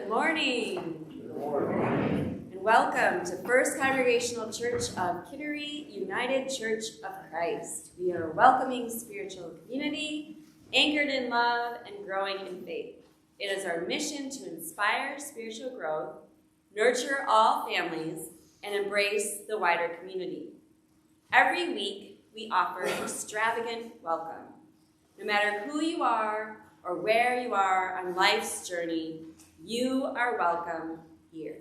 Good morning. Good morning. And welcome to First Congregational Church of Kittery United Church of Christ. We are a welcoming spiritual community, anchored in love and growing in faith. It is our mission to inspire spiritual growth, nurture all families, and embrace the wider community. Every week, we offer an extravagant welcome. No matter who you are or where you are on life's journey, you are welcome here.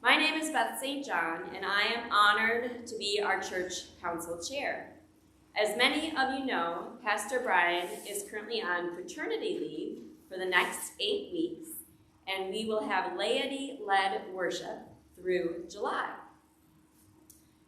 My name is Beth St. John, and I am honored to be our church council chair. As many of you know, Pastor Brian is currently on paternity leave for the next 8 weeks, and we will have laity-led worship through July.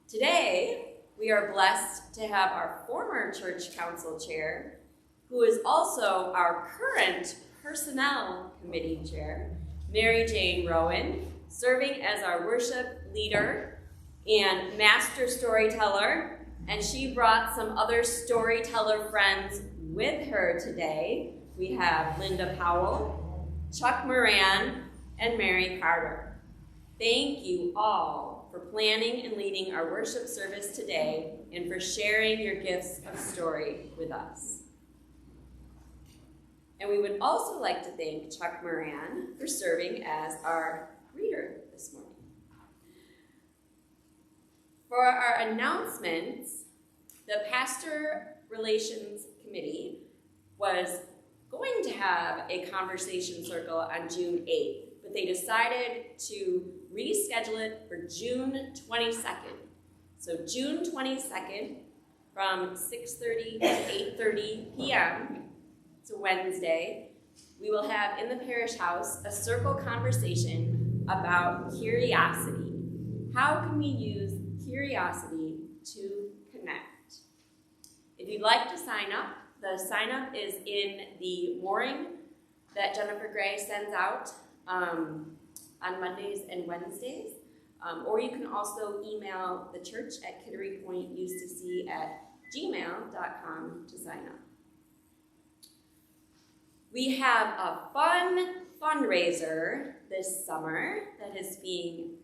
Today, we are blessed to have our former church council chair, who is also our current personnel committee chair, Mary Jane Rowan, serving as our worship leader and master storyteller, and she brought some other storyteller friends with her today. We have Linda Powell, Chuck Moran, and Mary Carter. Thank you all for planning and leading our worship service today and for sharing your gifts of story with us. And we would also like to thank Chuck Moran for serving as our reader this morning. For our announcements, the Pastor Relations Committee was going to have a conversation circle on June 8th, but they decided to reschedule it for June 22nd. So June 22nd from 6:30 to 8:30 p.m., it's a Wednesday, we will have in the parish house a circle conversation about curiosity. How can we use curiosity to connect? If you'd like to sign up, the sign up is in the mooring that Jennifer Gray sends out on Mondays and Wednesdays. Or you can also email the church at kitterypointucc@gmail.com to sign up. We have a fun fundraiser this summer that is being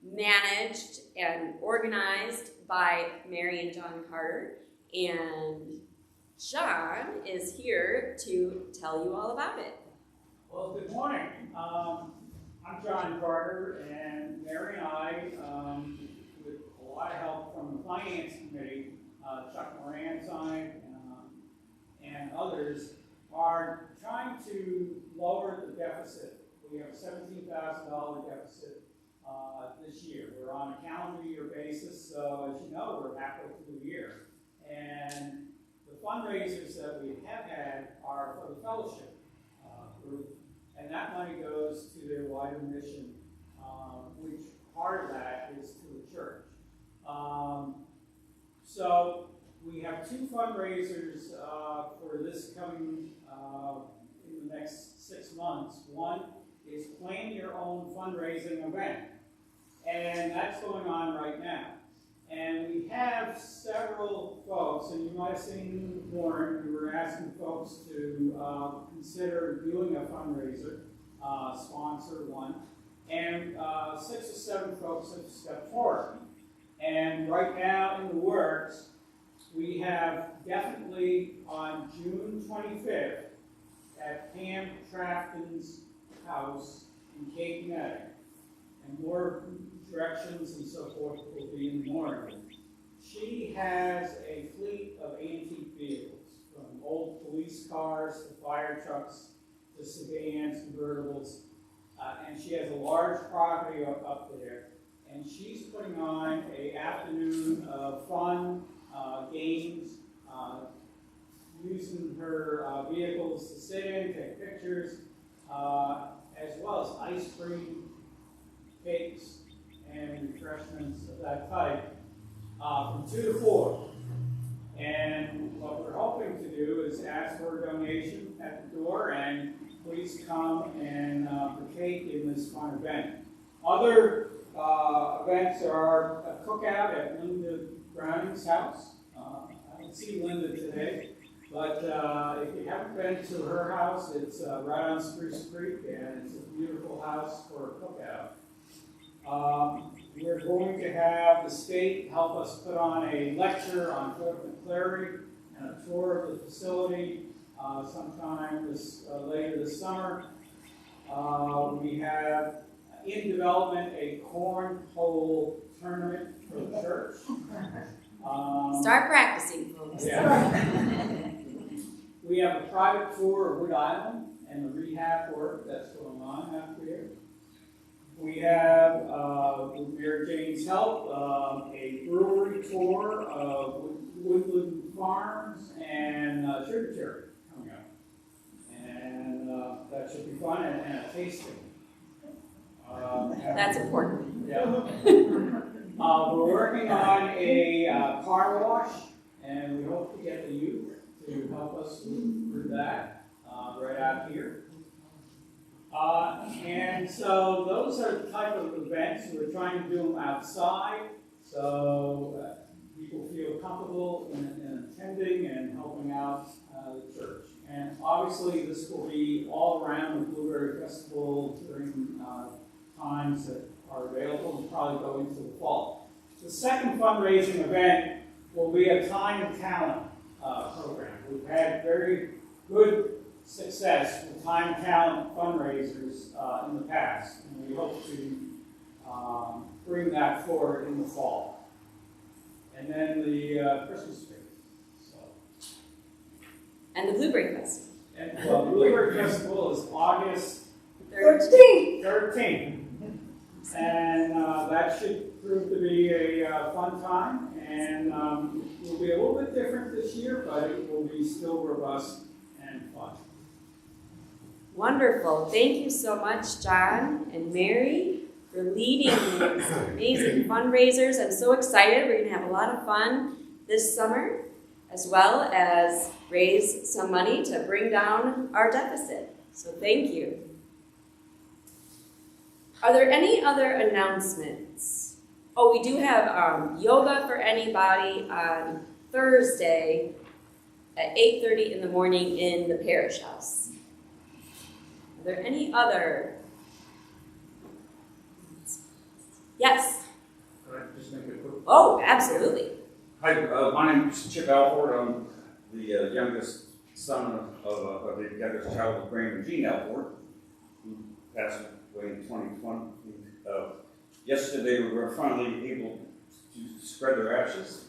managed and organized by Mary and John Carter, and John is here to tell you all about it. Well, good morning. I'm John Carter, and Mary and I, with a lot of help from the Finance Committee, Chuck Moran's on it, and others, are trying to lower the deficit. We have a $17,000 deficit this year. We're on a calendar year basis, so as you know, we're halfway through the year. And the fundraisers that we have had are for the fellowship group, and that money goes to their wider mission, which part of that is to the church. So we have two fundraisers for this coming in the next 6 months. One is Plan Your Own Fundraising Event, and that's going on right now. And we have several folks, and you might have seen Warren, we were asking folks to consider doing a fundraiser, sponsor one, and 6 or 7 folks have stepped forward. And right now in the works, we have definitely on June 25th at Pam Trafton's house in Cape Canaveral, and more directions and so forth will be in the morning. She has a fleet of antique vehicles, from old police cars to fire trucks to sedans, convertibles, and she has a large property up there. And she's putting on an afternoon of fun, games, using her vehicles to sit in, take pictures, as well as ice cream, cakes, and refreshments of that type from 2 to 4. And what we're hoping to do is ask for a donation at the door, and please come and partake in this fun event. Other events are a cookout at Linda Browning's house. I didn't see Linda today, But if you haven't been to her house, it's right on Spruce Creek, and it's a beautiful house for a cookout. We're going to have the state help us put on a lecture on Fort McClary and a tour of the facility sometime later this summer. We have in development a cornhole tournament for the church. Start practicing, folks. Yeah. We have a private tour of Wood Island and the rehab work that's going on out there. We have, with Mary Jane's help, a brewery tour of Woodland Farms and Sugar Cherry coming up. And that should be fun, and a tasting. That's important. Yeah. We're working on a car wash, and we hope to get the youth to help us through that right out here. And so those are the type of events. We're trying to do them outside, so people feel comfortable in attending and helping out the church. And obviously this will be all around the Blueberry Festival during times that are available and probably go into the fall. The second fundraising event will be a time and talent program. We've had very good success with time and talent fundraisers in the past, and we hope to bring that forward in the fall. And then the Christmas tree. And the Blueberry Festival. And well, the Blueberry Festival is August 13th. And that should prove to be a fun time, and it will be a little bit different this year, but it will be still robust and fun. Wonderful. Thank you so much, John and Mary, for leading these amazing fundraisers. I'm so excited. We're going to have a lot of fun this summer, as well as raise some money to bring down our deficit. So thank you. Are there any other announcements? Oh, we do have yoga for anybody on Thursday at 8:30 in the morning in the parish house. Are there any other? Yes? Can I just make a quick? Oh, absolutely. Hi, my name is Chip Alford. I'm the youngest son of the youngest child of Graham and Jean Alford, who passed away in 2020. Yesterday, we were finally able to spread their ashes.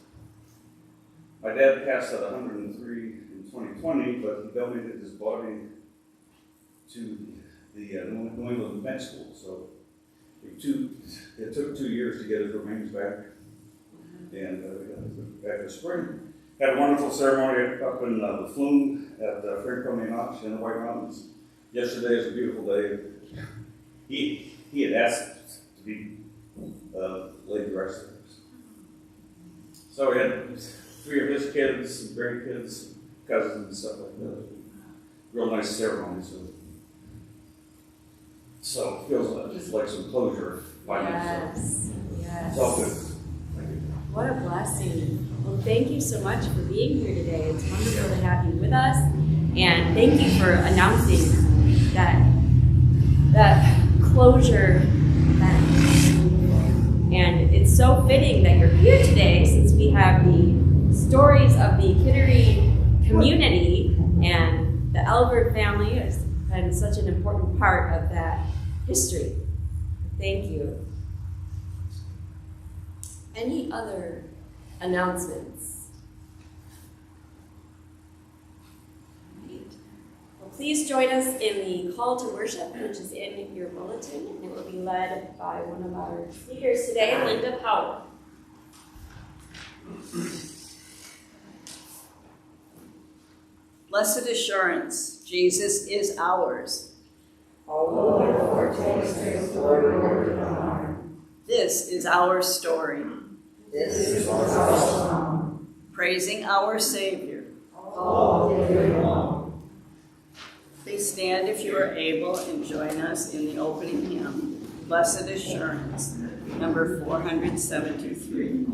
My dad passed at 103 in 2020, but he donated his body to the New England Med School. So it took 2 years to get his remains back. And back this spring. Had a wonderful ceremony up in the Flume at Franconia Notch in the White Mountains. Yesterday is a beautiful day. He had asked to be laid to rest. So we had 3 of his kids, some grandkids, cousins, and stuff like that. Real nice ceremony. So it feels like some closure finally. Yes. Yes. It's all good. What a blessing. Well, thank you so much for being here today. It's wonderful to have you with us. And thank you for announcing that closure event. And it's so fitting that you're here today, since we have the stories of the Kittery community, and the Elbert family has been such an important part of that history. Thank you. Any other announcements? Right. Well, please join us in the call to worship, which is in your bulletin, and it will be led by one of our speakers today, Linda Powell. Blessed assurance, Jesus is ours. Although the foretaste his glory and honor. This is our story. This is our song. Praising our Savior. All day long. Please stand if you are able and join us in the opening hymn, Blessed Assurance, number 473.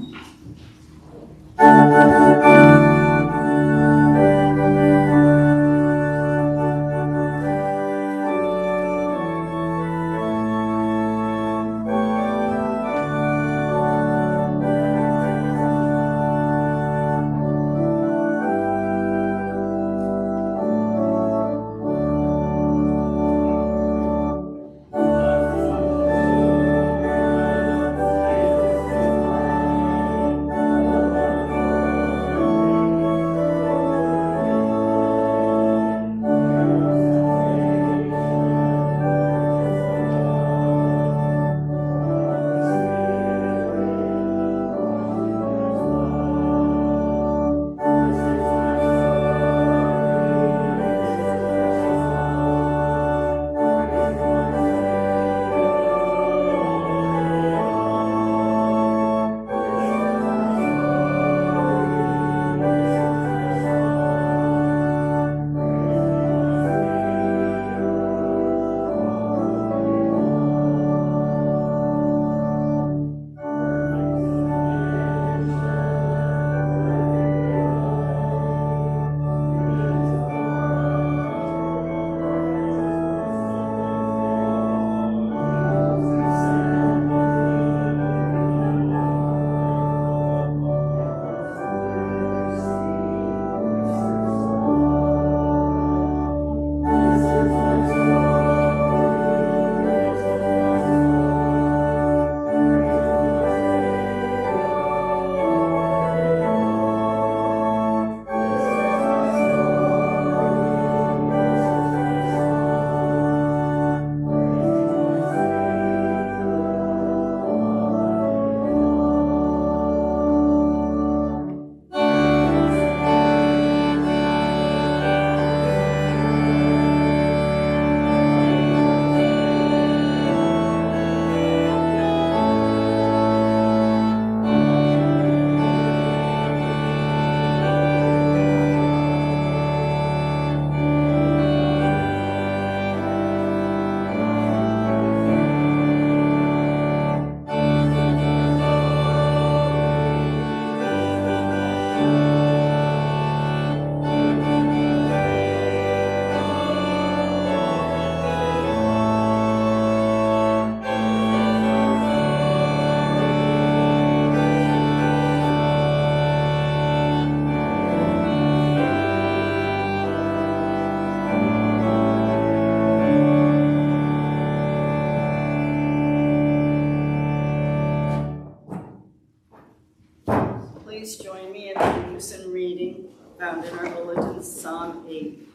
found in our bulletin, Psalm 8.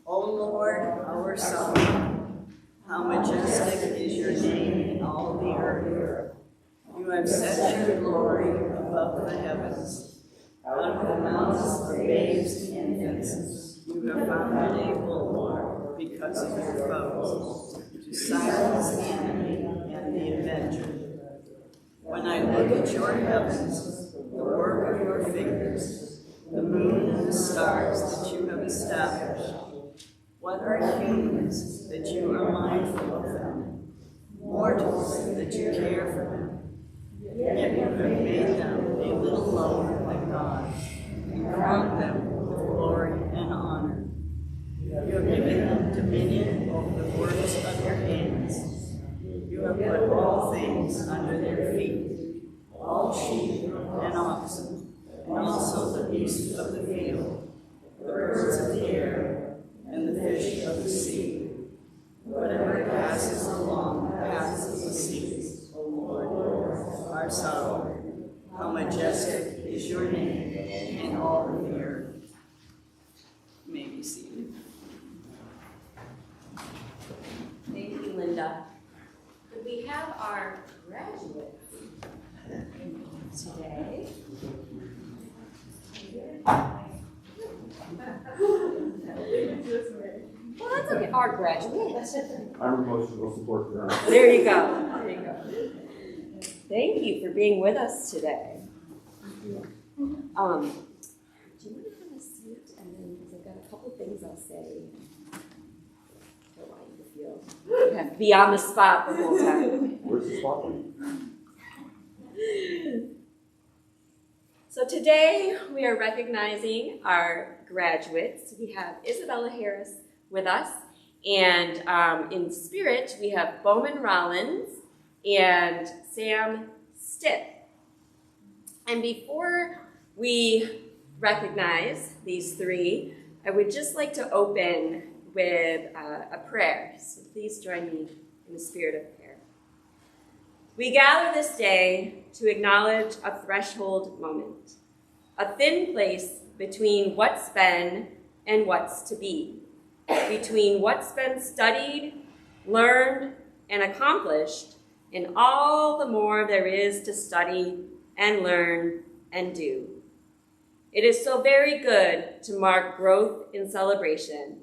O Lord, our song, how majestic is your name in all the earth. You have set your glory above the heavens. Out of the mouths of babes and infants, you have found it able, Lord, because of your foes, to silence the enemy and the avenger. When I look at your heavens, the work of your fingers, the moon and the stars that you have established, what are humans that you are mindful of them, mortals that you care for them? Yet you have made them a little lower than God, and crowned them with glory and honor. You have given them dominion over the works of your hands. You have put all things under their feet, all sheep and oxen, and also the beasts of the field, the birds of the air, and the fish of the sea. Whatever passes along the paths of the seas, O Lord, our sovereign, how majestic is your name in all the earth. You may be seated. Thank you, Linda. Could we have our graduates today? Well, that's okay. Our graduates. I'm emotional support for that. There you go. There you go. Thank you for being with us today. Do you want to have a seat? And then, because I've got a couple things I'll say. I don't want you to feel you have to be on the spot the whole time. Where's the spotlight? So today we are recognizing our graduates. We have Isabella Harris with us, and in spirit we have Bowman Rollins and Sam Stitt. And before we recognize these three, I would just like to open with a prayer. So please join me in the spirit of prayer. We gather this day to acknowledge a threshold moment, a thin place between what's been and what's to be, between what's been studied, learned, and accomplished, and all the more there is to study and learn and do. It is so very good to mark growth in celebration,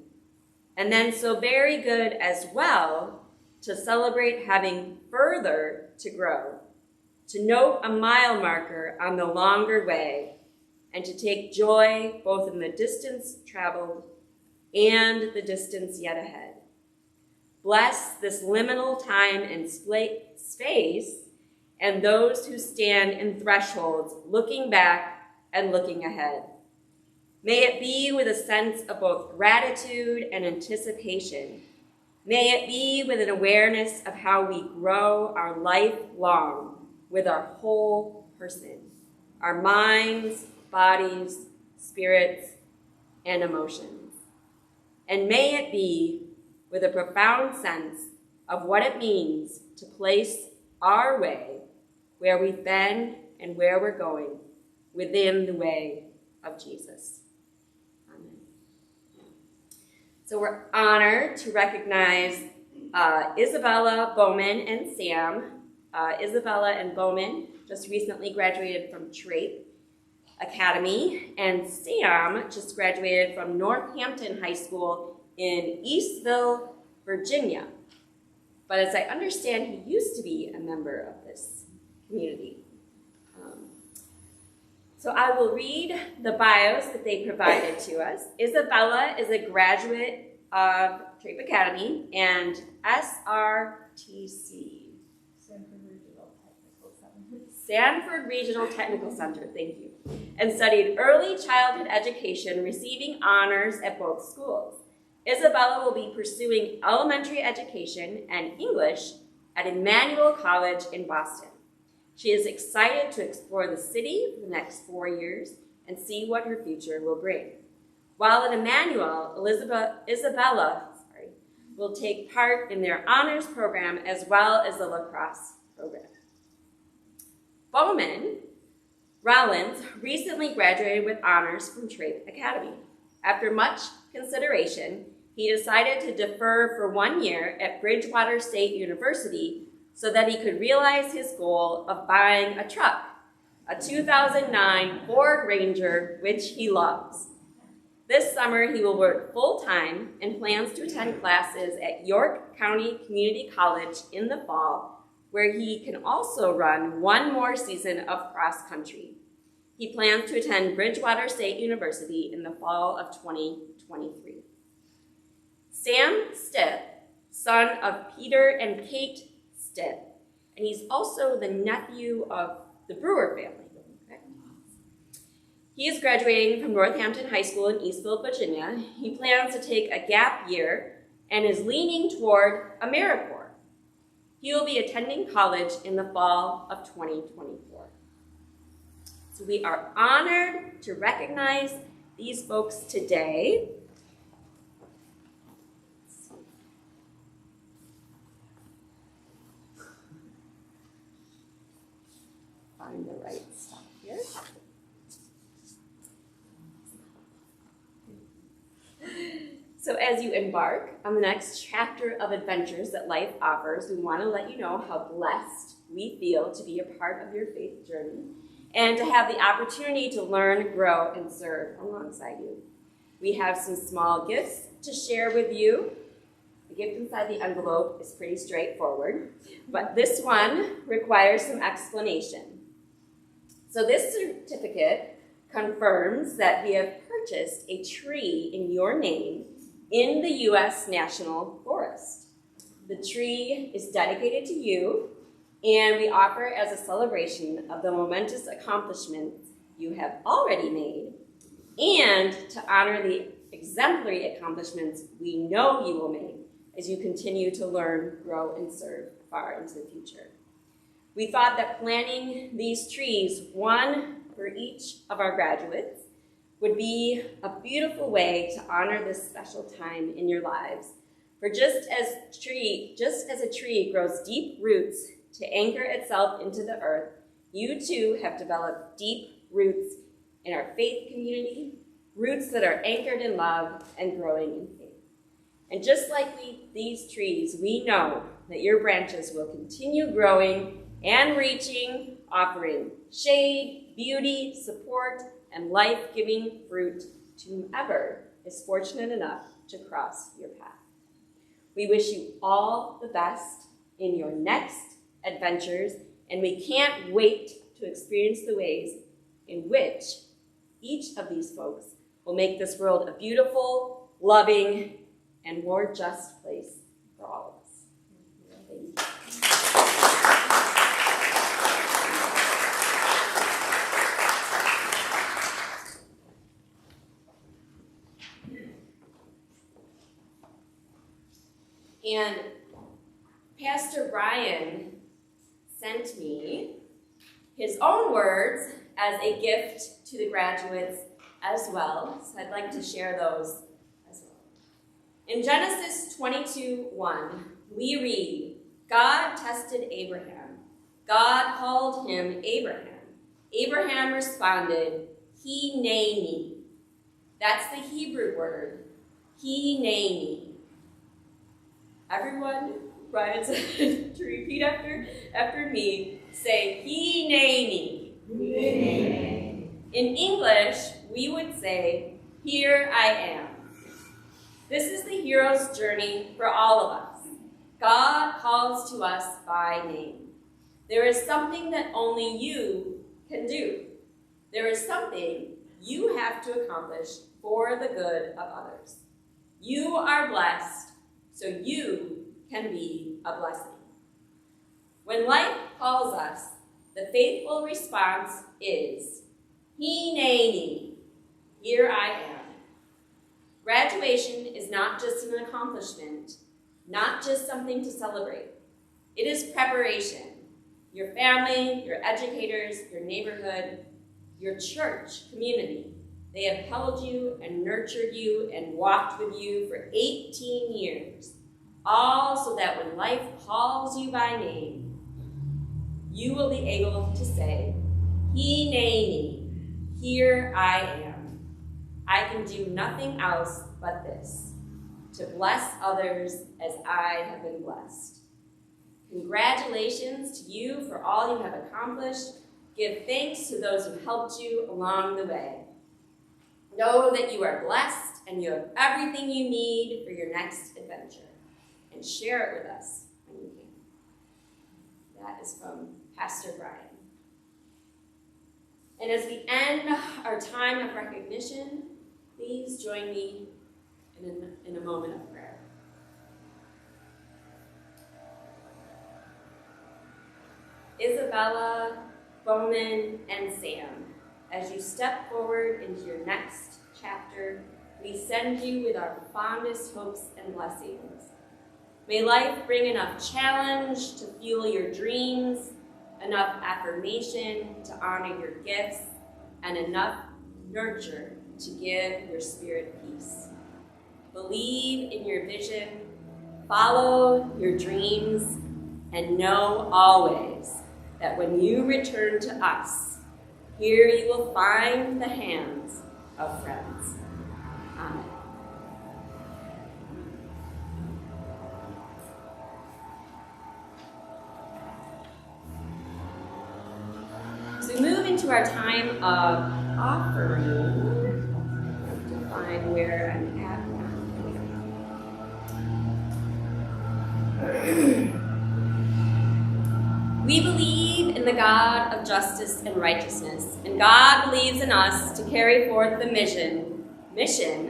and then so very good as well to celebrate having further to grow, to note a mile marker on the longer way, and to take joy both in the distance traveled and the distance yet ahead. Bless this liminal time and space and those who stand in thresholds looking back and looking ahead. May it be with a sense of both gratitude and anticipation. May it be with an awareness of how we grow our life long with our whole person, our minds, bodies, spirits, and emotions. And may it be with a profound sense of what it means to place our way where we've been and where we're going within the way of Jesus. Amen. So we're honored to recognize Isabella, Bowman, and Sam. Isabella and Bowman just recently graduated from Trape Academy, and Sam just graduated from Northampton High School in Eastville, Virginia. But as I understand, he used to be a member of this community. So I will read the bios that they provided to us. Isabella is a graduate of Trape Academy and SRTC. Sanford Regional Technical Center, thank you. And studied early childhood education, receiving honors at both schools. Isabella will be pursuing elementary education and English at Emmanuel College in Boston. She is excited to explore the city for the next 4 years and see what her future will bring. While at Emmanuel, Isabella will take part in their honors program as well as the lacrosse program. Bowman Rollins recently graduated with honors from Trade Academy. After much consideration, he decided to defer for 1 year at Bridgewater State University so that he could realize his goal of buying a truck, a 2009 Ford Ranger, which he loves. This summer, he will work full-time and plans to attend classes at York County Community College in the fall, where he can also run 1 more season of cross country. He plans to attend Bridgewater State University in the fall of 2023. Sam Stitt, son of Peter and Kate Stitt, and he's also the nephew of the Brewer family. He is graduating from Northampton High School in Eastville, Virginia. He plans to take a gap year and is leaning toward AmeriCorps. He will be attending college in the fall of 2024. So we are honored to recognize these folks today. Find the right stuff here. So as you embark on the next chapter of adventures that life offers, we want to let you know how blessed we feel to be a part of your faith journey and to have the opportunity to learn, grow, and serve alongside you. We have some small gifts to share with you. The gift inside the envelope is pretty straightforward, but this one requires some explanation. So this certificate confirms that we have purchased a tree in your name in the U.S. National Forest. The tree is dedicated to you, and we offer it as a celebration of the momentous accomplishments you have already made, and to honor the exemplary accomplishments we know you will make as you continue to learn, grow, and serve far into the future. We thought that planting these trees, one for each of our graduates, would be a beautiful way to honor this special time in your lives. For just as a tree grows deep roots to anchor itself into the earth, you too have developed deep roots in our faith community, roots that are anchored in love and growing in faith. And just like these trees, we know that your branches will continue growing and reaching, offering shade, beauty, support, and life-giving fruit to whomever is fortunate enough to cross your path. We wish you all the best in your next adventures, and we can't wait to experience the ways in which each of these folks will make this world a beautiful, loving, and more just place for all of us. Thank you. And Pastor Brian sent me his own words as a gift to the graduates as well. So I'd like to share those as well. In Genesis 22:1, we read, God tested Abraham. God called him Abraham. Abraham responded, Hineni. That's the Hebrew word, Hineni. Everyone, Brian said to repeat after me, say, Hineni. In English, we would say, here I am. This is the hero's journey for all of us. God calls to us by name. There is something that only you can do. There is something you have to accomplish for the good of others. You are blessed, so you can be a blessing. When life calls us, the faithful response is, Hineni, here I am. Graduation is not just an accomplishment, not just something to celebrate. It is preparation. Your family, your educators, your neighborhood, your church community, they have held you and nurtured you and walked with you for 18 years, all so that when life calls you by name, you will be able to say, Hineni, here I am. I can do nothing else but this, to bless others as I have been blessed. Congratulations to you for all you have accomplished. Give thanks to those who helped you along the way. Know that you are blessed and you have everything you need for your next adventure. And share it with us when you can. That is from Pastor Brian. And as we end our time of recognition, please join me in a moment of prayer. Isabella, Bowman, and Sam, as you step forward into your next chapter, we send you with our fondest hopes and blessings. May life bring enough challenge to fuel your dreams, enough affirmation to honor your gifts, and enough nurture to give your spirit peace. Believe in your vision, follow your dreams, and know always that when you return to us, here you will find the hands of friends. Amen. As we move into our time of offering, I have to find where I'm at now. We believe in the God of justice and righteousness, and God believes in us to carry forth the mission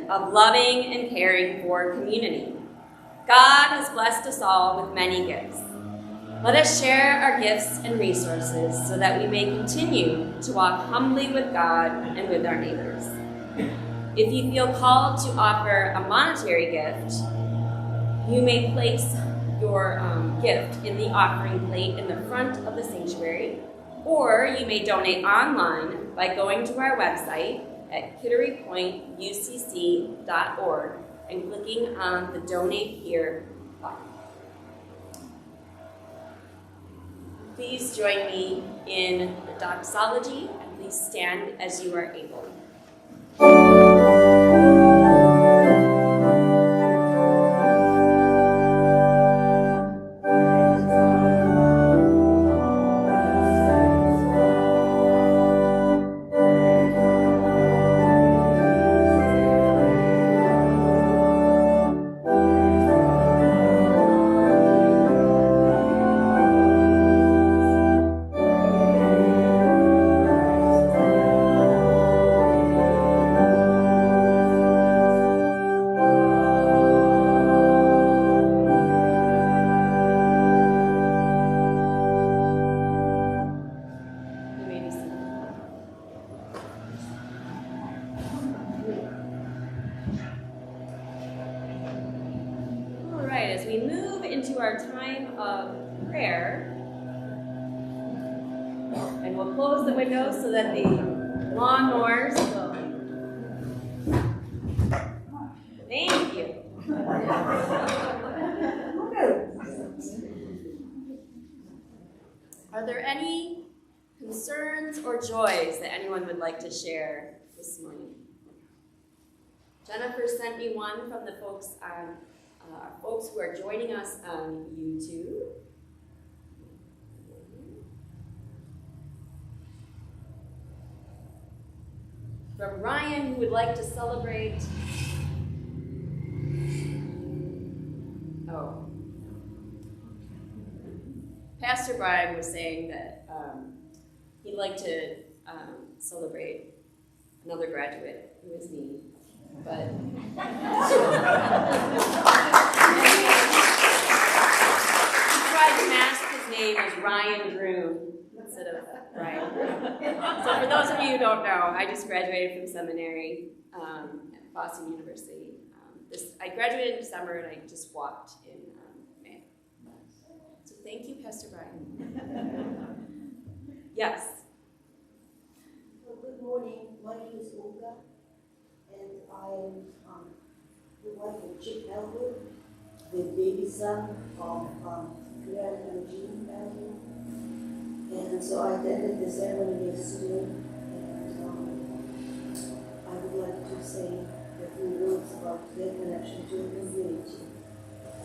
of loving and caring for community. God has blessed us all with many gifts. Let us share our gifts and resources so that we may continue to walk humbly with God and with our neighbors. If you feel called to offer a monetary gift, you may place your gift in the offering plate in the front of the sanctuary, or you may donate online by going to our website at kitterypointucc.org and clicking on the Donate Here button. Please join me in the doxology, and please stand as you are able. As we move into our time of prayer, and we'll close the windows so that the lawnmowers will. Thank you. Are there any concerns or joys that anyone would like to share this morning? Jennifer sent me one from the folks on folks who are joining us on YouTube. From Ryan, who would like to celebrate. Oh. Pastor Brian was saying that he'd like to celebrate another graduate, who is me. But he tried to mask his name as Ryan Drew instead of Brian. So for those of you who don't know, I just graduated from seminary at Boston University. I graduated in December and I just walked in May. So thank you, Pastor Brian. Yes. Well, good morning. My name is Olga. And I am the wife of Chip Elwood, the baby son of Claire and Jean Elwood. And so I attended the ceremony yesterday, and I would like to say a few words about their connection to the community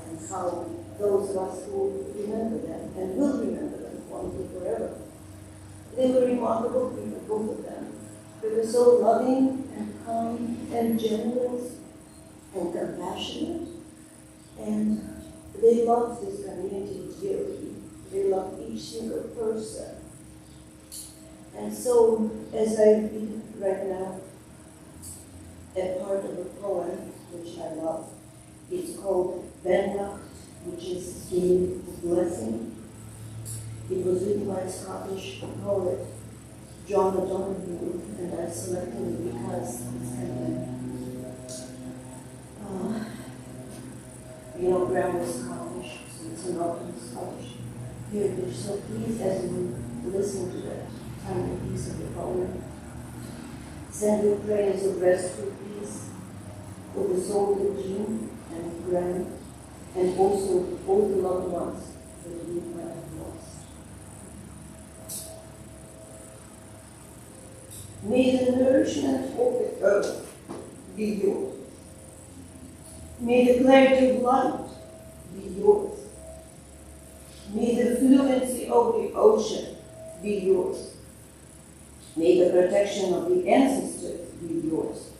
and how those of us who remember them and will remember them fondly forever. They were remarkable people, both of them. They were so loving and kind and generous and compassionate, and they loved this community dearly. They loved each single person. And so, as I read right now a part of a poem which I love, it's called Bendacht, which is meaning blessing. It was written by a Scottish poet, John O'Donoghue, and I selected it because it's kind of, grammar is Scottish, so it's an often Scottish heritage. So please, as you listen to that tiny piece of the poem, send your prayers of restful peace for the soul of Jean and Graham, and also all the loved ones that we might have lost. May the nourishment of the earth be yours. May the clarity of light be yours. May the fluency of the ocean be yours. May the protection of the ancestors be yours.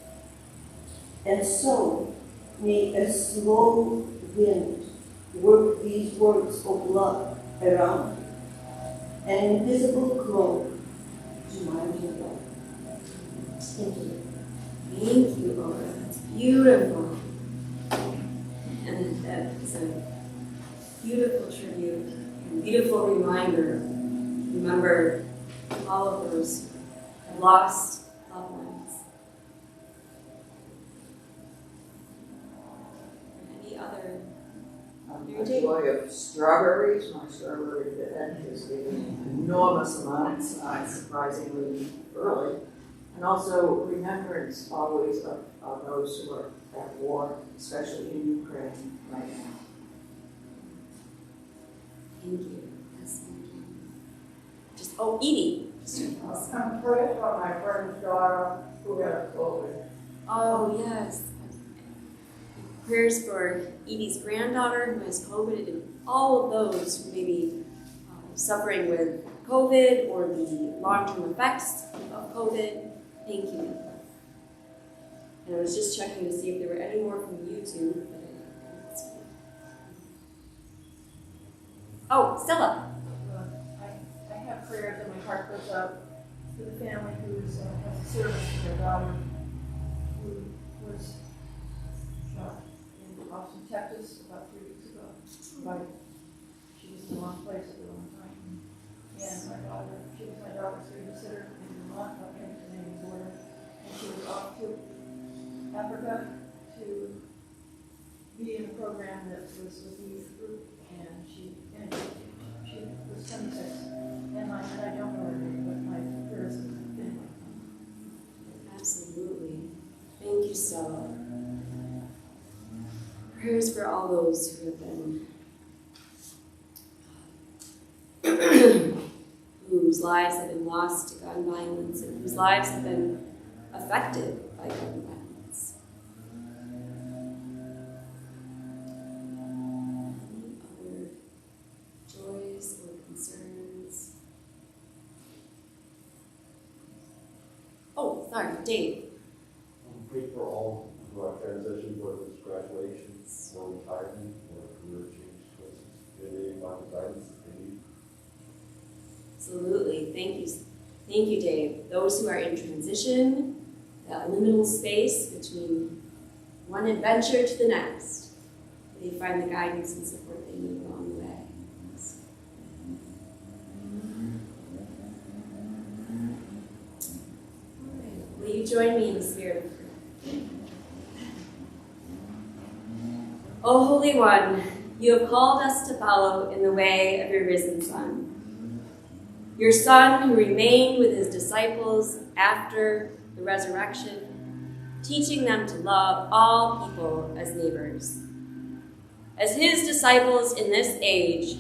And so, may a slow wind work these words of love around you, an invisible cloak to mind your love. Thank you. Thank you, Laura. That's beautiful. And that is a beautiful tribute and beautiful reminder. Remember all of those lost loved ones. Any other? A joy of strawberries. My strawberry bed is getting enormous amounts, surprisingly early. And also remembrance always of those who are at war, especially in Ukraine right now. Thank you. Yes, thank you. Edie. I'm praying for my friend's daughter who had COVID. Oh, yes. Prayers for Edie's granddaughter who has COVID and all of those who may be suffering with COVID or the long-term effects of COVID. Thank you. And I was just checking to see if there were any more from YouTube, but I didn't see. Oh, Stella. I have prayers and my heart goes out to the family who has a service for their daughter who was shot in Austin, Texas about 3 weeks ago. She was in the wrong place at the wrong time. And she was my daughter's babysitter in Vermont, up in the Canadian border. And she was off to Africa to be in a program that was with the youth group, and she was 26. And I don't know her name, but my prayers have been with her. Absolutely. Thank you, Stella. Prayers for all those who have been whose lives have been lost to gun violence and whose lives have been affected by gun violence. Any other joys or concerns? Oh, sorry, Dave. Pray for all who are transitioned, whether it's graduation or retirement or career change choices. May they find the guidance that they need. Absolutely. Thank you, Dave. Those who are in transition, that liminal space between one adventure to the next, they find the guidance and support they need along the way. All right. Will you join me in the spirit of prayer? O Holy One, you have called us to follow in the way of your risen Son. Your Son who remained with his disciples after the resurrection, teaching them to love all people as neighbors. As his disciples in this age,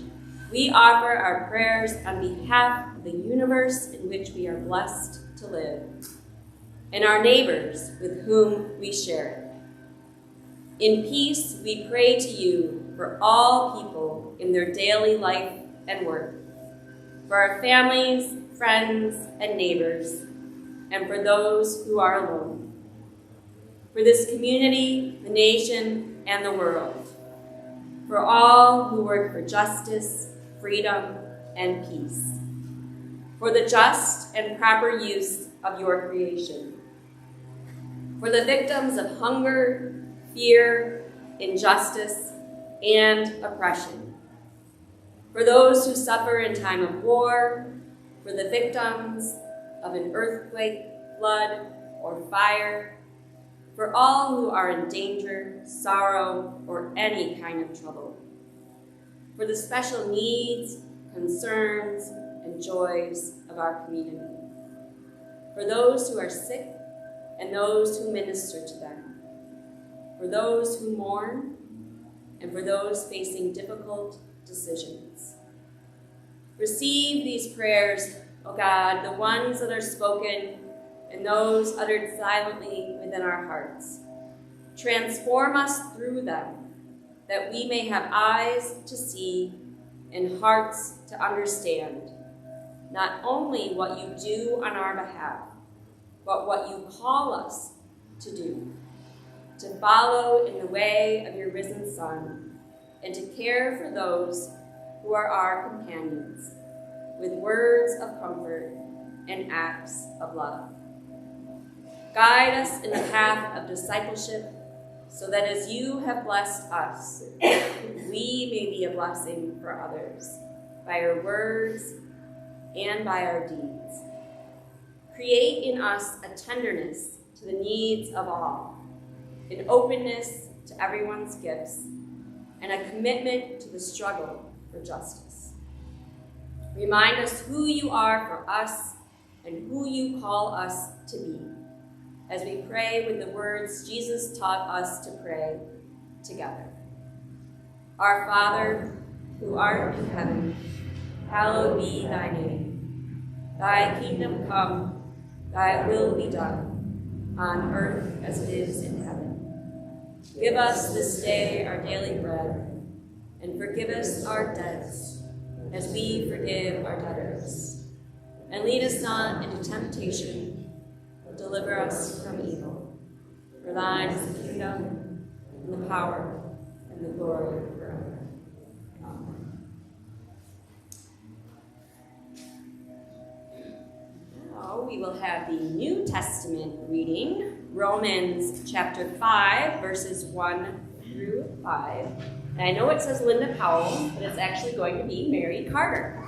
we offer our prayers on behalf of the universe in which we are blessed to live, and our neighbors with whom we share it. In peace, we pray to you for all people in their daily life and work, for our families, friends, and neighbors, and for those who are alone, for this community, the nation, and the world, for all who work for justice, freedom, and peace, for the just and proper use of your creation, for the victims of hunger, fear, injustice, and oppression, for those who suffer in time of war, for the victims of an earthquake, flood, or fire, for all who are in danger, sorrow, or any kind of trouble, for the special needs, concerns, and joys of our community, for those who are sick and those who minister to them, for those who mourn, and for those facing difficult decisions. Receive these prayers, O God, the ones that are spoken and those uttered silently within our hearts. Transform us through them, that we may have eyes to see and hearts to understand, not only what you do on our behalf, but what you call us to do, to follow in the way of your risen Son, and to care for those who are our companions, with words of comfort and acts of love. Guide us in the path of discipleship, so that as you have blessed us, we may be a blessing for others by our words and by our deeds. Create in us a tenderness to the needs of all, an openness to everyone's gifts, and a commitment to the struggle for justice. Remind us who you are for us and who you call us to be, as we pray with the words Jesus taught us to pray together. Our Father, who art in heaven, hallowed be thy name. Thy kingdom come, thy will be done, on earth as it is in heaven. Give us this day our daily bread, and forgive us our debts, as we forgive our debtors. And lead us not into temptation, but deliver us from evil. For thine is the kingdom, and the power, and the glory forever. Amen. Now we will have the New Testament reading, Romans chapter 5, verses 1 through 5. And I know it says Linda Powell, but it's actually going to be Mary Carter.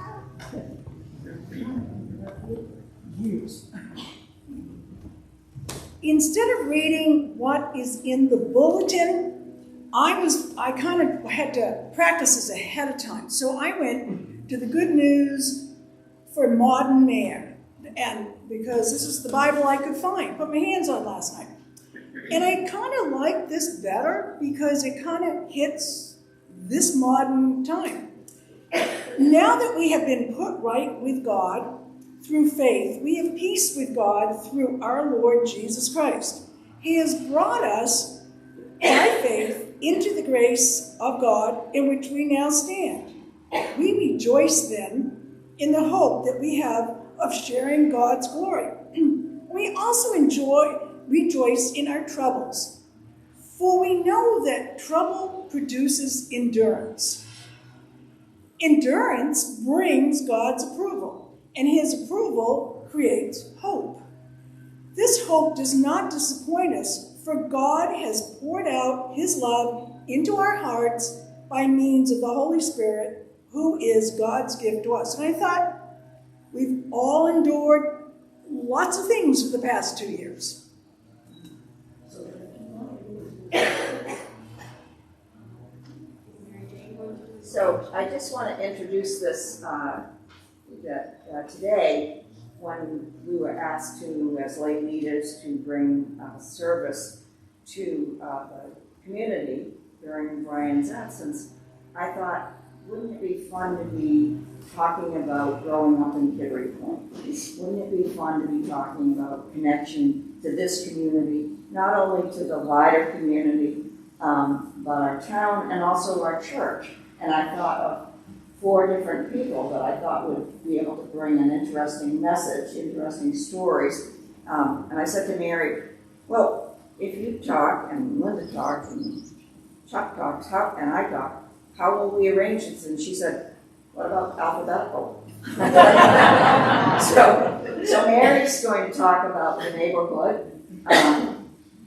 Instead of reading what is in the bulletin, I kind of had to practice this ahead of time. So I went to the Good News for Modern Man, and because this is the Bible I could find, put my hands on last night. And I kind of like this better because it kind of hits this modern time. Now that we have been put right with God through faith, we have peace with God through our Lord Jesus Christ. He has brought us by faith into the grace of God in which we now stand. We rejoice then in the hope that we have of sharing God's glory. We also rejoice in our troubles, for we know that trouble produces endurance. Endurance brings God's approval, and his approval creates hope. This hope does not disappoint us, for God has poured out his love into our hearts by means of the Holy Spirit, who is God's gift to us. And I thought, we've all endured lots of things for the past 2 years. So I just want to introduce this today when we were asked to, as lay leaders, to bring service to the community during Brian's absence. I thought wouldn't it be fun to be talking about growing up in Kittery Point? Wouldn't it be fun to be talking about connection to this community, not only to the wider community, but our town and also our church? And I thought of 4 different people that I thought would be able to bring an interesting message, interesting stories. And I said to Mary, well, if you talk, and Linda talks, and Chuck talks, and I talk, how will we arrange this? And she said, what about alphabetical? So Mary's going to talk about the neighborhood.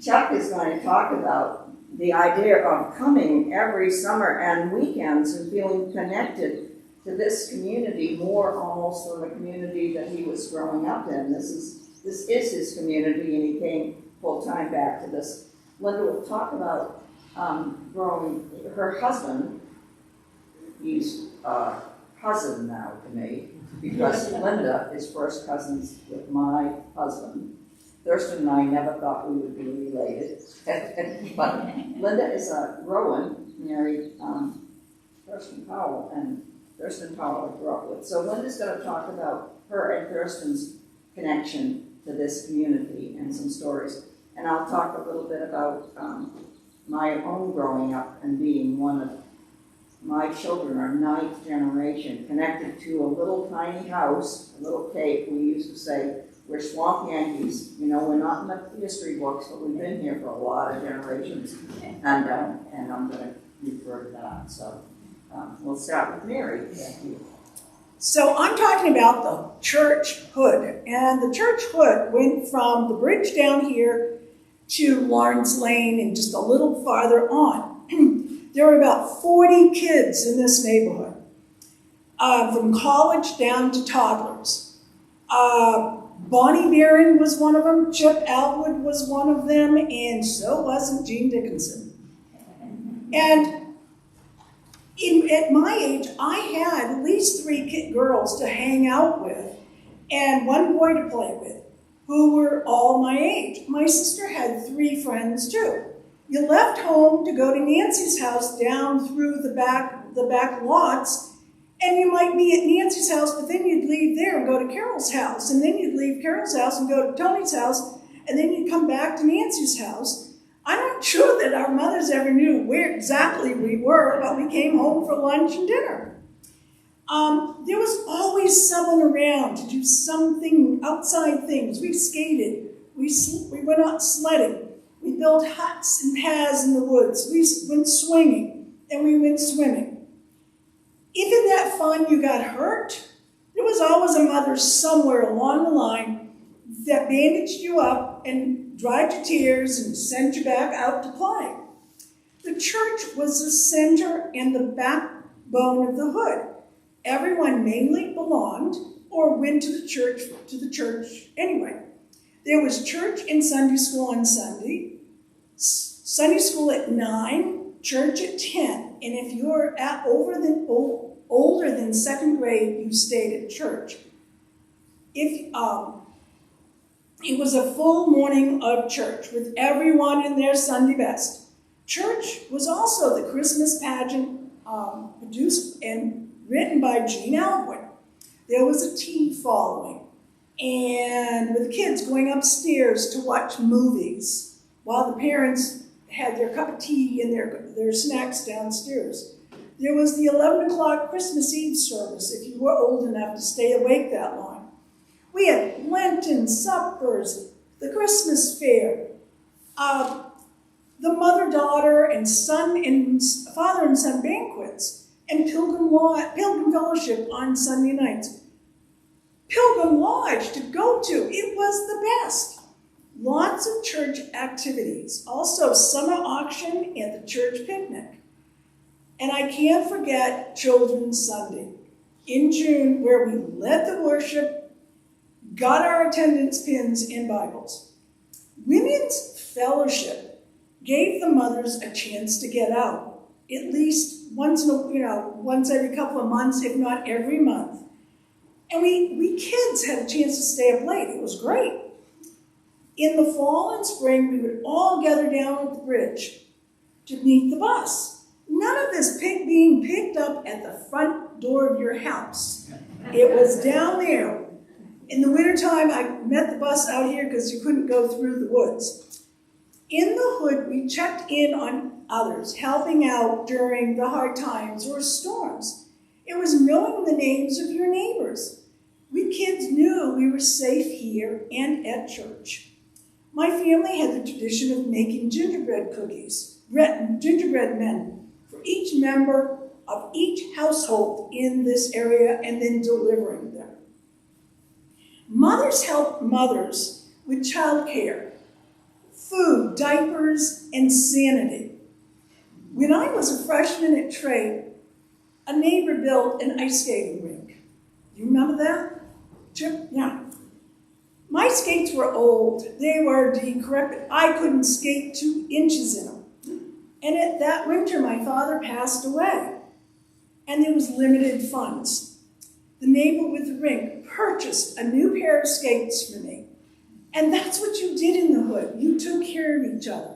Chuck is going to talk about the idea of coming every summer and weekends and feeling connected to this community more almost than the community that he was growing up in. This is his community, and he came full-time back to this. Linda will talk about growing her husband. He's a cousin now to me, because Linda is first cousins with my husband. Thurston and I never thought we would be related. But Linda is a Rowan, married Thurston Powell, and Thurston Powell I grew up with. So Linda's going to talk about her and Thurston's connection to this community and some stories. And I'll talk a little bit about my own growing up and being one of my children are 9th generation, connected to a little tiny house, a little cape. We used to say, we're swamp Yankees. You know, we're not in the history books, but we've been here for a lot of generations. And I'm going to refer to that. So we'll start with Mary. Thank you. So I'm talking about the church hood. And the church hood went from the bridge down here to Lawrence Lane and just a little farther on. There were about 40 kids in this neighborhood, from college down to toddlers. Bonnie Barron was one of them, Chip Alwood was one of them, and so wasn't Jean Dickinson. And at my age, I had at least 3 girls to hang out with and 1 boy to play with who were all my age. My sister had 3 friends too. You left home to go to Nancy's house down through the back lots, and you might be at Nancy's house, but then you'd leave there and go to Carol's house, and then you'd leave Carol's house and go to Tony's house, and then you'd come back to Nancy's house. I'm not sure that our mothers ever knew where exactly we were, but we came home for lunch and dinner. There was always someone around to do something, outside things. We skated, we went out sledding. We built huts and paths in the woods. We went swinging, and we went swimming. If in that fun you got hurt, there was always a mother somewhere along the line that bandaged you up and dried your tears and sent you back out to play. The church was the center and the backbone of the hood. Everyone mainly belonged or went to the church anyway. There was church and Sunday school on Sunday, Sunday school at 9, church at 10. And if you're older than 2nd grade, you stayed at church. It was a full morning of church with everyone in their Sunday best. Church was also the Christmas pageant produced and written by Jean Alwood. There was a tea following, and with kids going upstairs to watch movies while the parents had their cup of tea and their snacks downstairs. There was the 11 o'clock Christmas Eve service, if you were old enough to stay awake that long. We had Lenten suppers, the Christmas fair, the mother-daughter and son and father and son banquets, and Pilgrim Fellowship on Sunday nights. Pilgrim Lodge to go to, it was the best. Lots of church activities, also summer auction and the church picnic. And I can't forget Children's Sunday in June, where we led the worship, got our attendance pins and Bibles. Women's Fellowship gave the mothers a chance to get out, at least once every couple of months, if not every month. And we kids had a chance to stay up late. It was great. In the fall and spring, we would all gather down at the bridge to meet the bus. None of this being picked up at the front door of your house. It was down there. In the wintertime, I met the bus out here because you couldn't go through the woods. In the hood, we checked in on others, helping out during the hard times or storms. It was knowing the names of your neighbors. We kids knew we were safe here and at church. My family had the tradition of making gingerbread cookies, gingerbread men, for each member of each household in this area and then delivering them. Mothers help mothers with childcare, food, diapers, and sanity. When I was a freshman at Trey, a neighbor built an ice skating rink. You remember that? Chip? Yeah. My skates were old. They were decrepit. I couldn't skate 2 inches in them. And at that winter, my father passed away, and there was limited funds. The neighbor with the rink purchased a new pair of skates for me. And that's what you did in the hood. You took care of each other.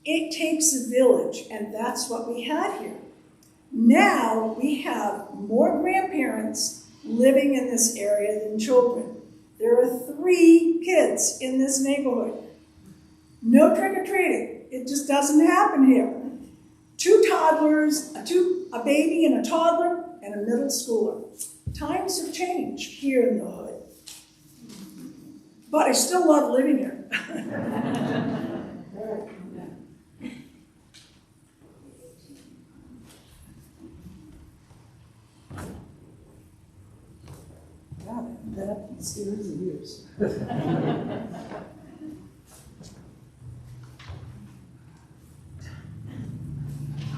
It takes a village, and that's what we had here. Now we have more grandparents living in this area than children. There are 3 kids in this neighborhood. No trick-or-treating. It just doesn't happen here. 2 toddlers, a baby and a toddler, and a middle schooler. Times have changed here in the hood. But I still love living here. God, that series of years.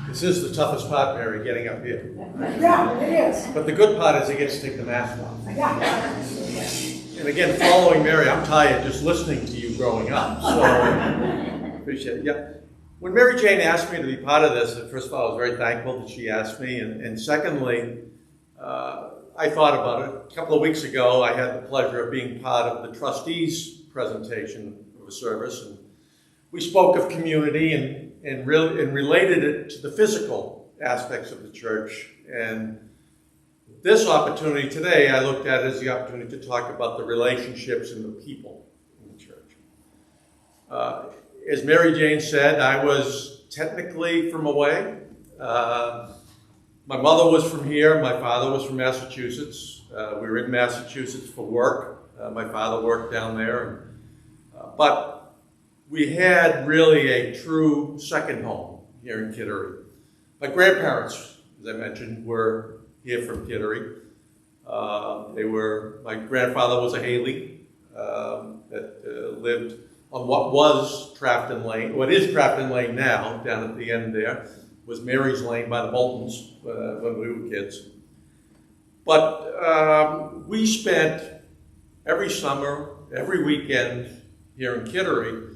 This is the toughest part, Mary, getting up here. Yeah, it is. But the good part is you get to take the mask off. Yeah. And again, following Mary, I'm tired just listening to you growing up. So appreciate it. Yeah. When Mary Jane asked me to be part of this, first of all, I was very thankful that she asked me. And secondly, I thought about it. A couple of weeks ago, I had the pleasure of being part of the trustees' presentation of a service. And we spoke of community and related it to the physical aspects of the church. And this opportunity today, I looked at as the opportunity to talk about the relationships and the people in the church. As Mary Jane said, I was technically from away. My mother was from here. My father was from Massachusetts. We were in Massachusetts for work. My father worked down there. But we had really a true second home here in Kittery. My grandparents, as I mentioned, were here from Kittery. My grandfather was a Haley that lived on what was Trafton Lane, what is Trafton Lane now, down at the end there, was Mary's Lane by the Boltons when we were kids. But we spent every summer, every weekend here in Kittery,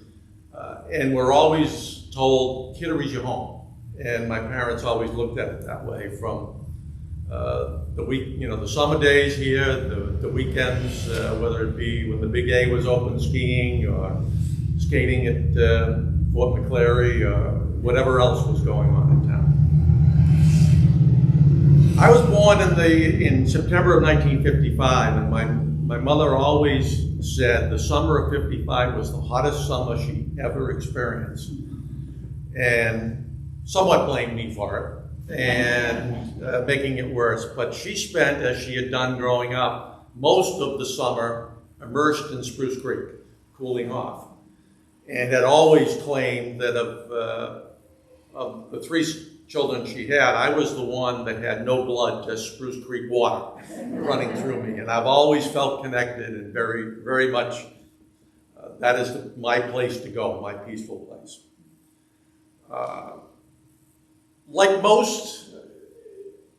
and we're always told Kittery's your home. And my parents always looked at it that way, from the summer days here, the weekends, whether it be when the Big A was open skiing or skating at Fort McClary or whatever else was going on in town. I was born in September of 1955, and my mother always said the summer of 55 was the hottest summer she ever experienced, and somewhat blamed me for it and making it worse. But she spent, as she had done growing up, most of the summer immersed in Spruce Creek, cooling off, and had always claimed that of the 3 children she had, I was the one that had no blood, just Spruce Creek water running through me. And I've always felt connected, and very, very much that is my place to go, my peaceful place. Like most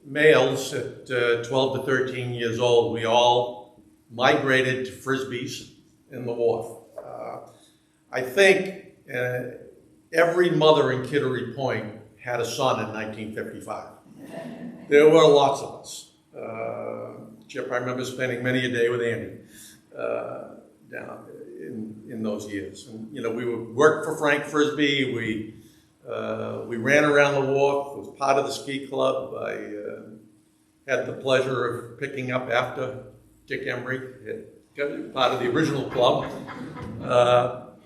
males at 12 to 13 years old, we all migrated to Frisbees in the wharf. I think every mother in Kittery Point had a son in 1955. There were lots of us. Chip, I remember spending many a day with Andy down in those years. And, we would work for Frank Frisbee. We We ran around the wharf, was part of the ski club. I had the pleasure of picking up after Dick Emery, part of the original club.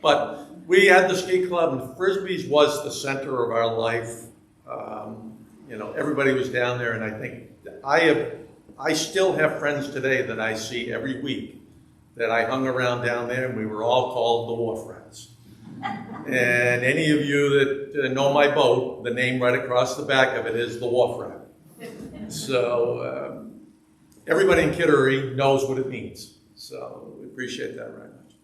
But we had the ski club, and Frisbees was the center of our life. Everybody was down there, and I think I still have friends today that I see every week that I hung around down there, and we were all called the Wharf Rats. And any of you that know my boat, the name right across the back of it is the Wharf Rat. So everybody in Kittery knows what it means. So we appreciate that very much.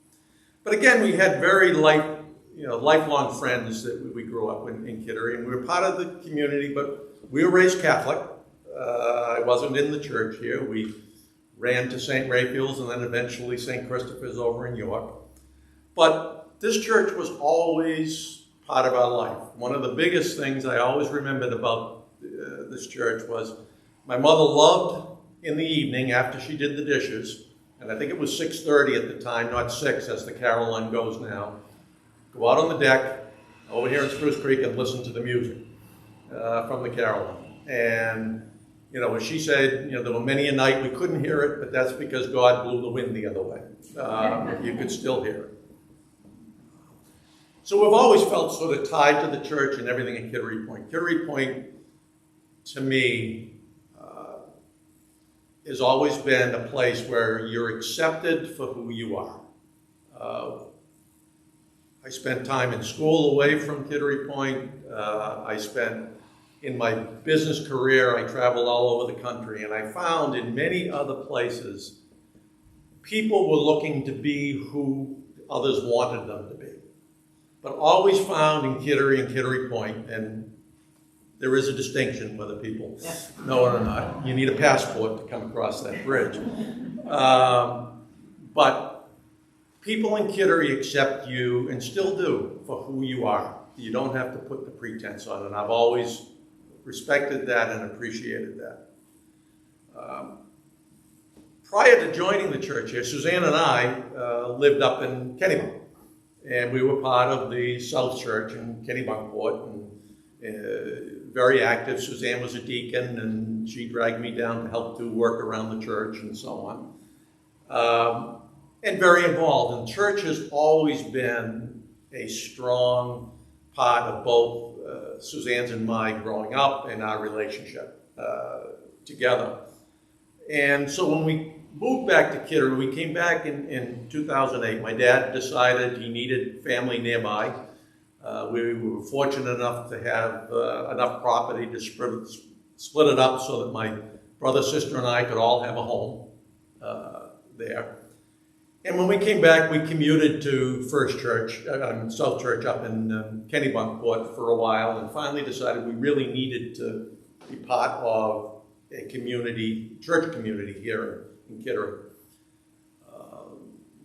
But again, we had very lifelong friends that we grew up in Kittery, and we were part of the community, but we were raised Catholic. I wasn't in the church here. We ran to St. Raphael's and then eventually St. Christopher's over in York. But this church was always part of our life. One of the biggest things I always remembered about this church was my mother loved in the evening after she did the dishes, and I think it was 6:30 at the time, not 6 as the carol line goes now, go out on the deck over here in Spruce Creek and listen to the music from the carol line. And as she said, there were many a night we couldn't hear it, but that's because God blew the wind the other way. You could still hear it. So we've always felt sort of tied to the church and everything at Kittery Point. Kittery Point, to me, has always been a place where you're accepted for who you are. I spent time in school away from Kittery Point. In my business career, I traveled all over the country, and I found in many other places, people were looking to be who others wanted them to be. But always found in Kittery and Kittery Point, and there is a distinction whether people know it or not. You need a passport to come across that bridge. But people in Kittery accept you, and still do, for who you are. You don't have to put the pretense on it. I've always respected that and appreciated that. Prior to joining the church here, Suzanne and I lived up in Kennebunk, and we were part of the South Church in Kennebunkport, and very active. Suzanne was a deacon, and she dragged me down to help do work around the church and so on. And very involved. And church has always been a strong part of both Suzanne's and my growing up and our relationship together. And so when we moved back to Kittery, we came back in 2008. My dad decided he needed family nearby. We were fortunate enough to have enough property to split it up so that my brother, sister, and I could all have a home there. And when we came back, we commuted to South Church up in Kennebunkport for a while, and finally decided we really needed to be part of a church community here in Kittery.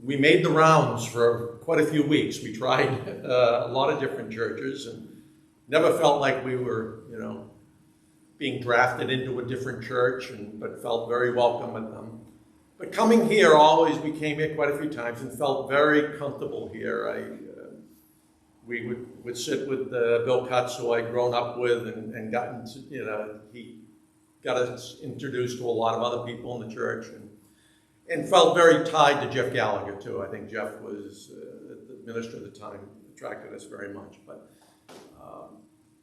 We made the rounds for quite a few weeks. We tried a lot of different churches and never felt like we were, being drafted into a different church, but felt very welcome at them. But coming here, we came here quite a few times and felt very comfortable here. We would sit with Bill Cutts, who I'd grown up with, and gotten to, he got us introduced to a lot of other people in the church, and felt very tied to Jeff Gallagher too. I think Jeff was the minister at the time, attracted us very much. But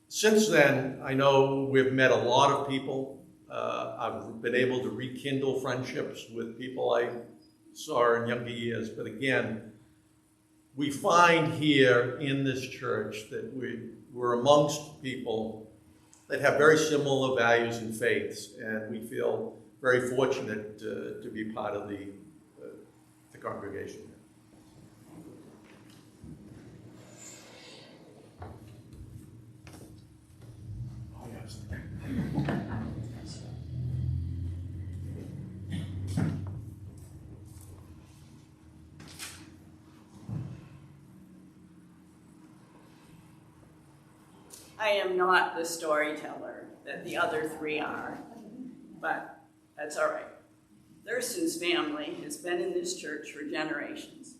since then, I know we've met a lot of people. I've been able to rekindle friendships with people I saw in younger years. But again, we find here in this church that we're amongst people that have very similar values and faiths, and we feel very fortunate to be part of the congregation. Oh, yes. I am not the storyteller that the other three are, but that's all right. Thurston's family has been in this church for generations.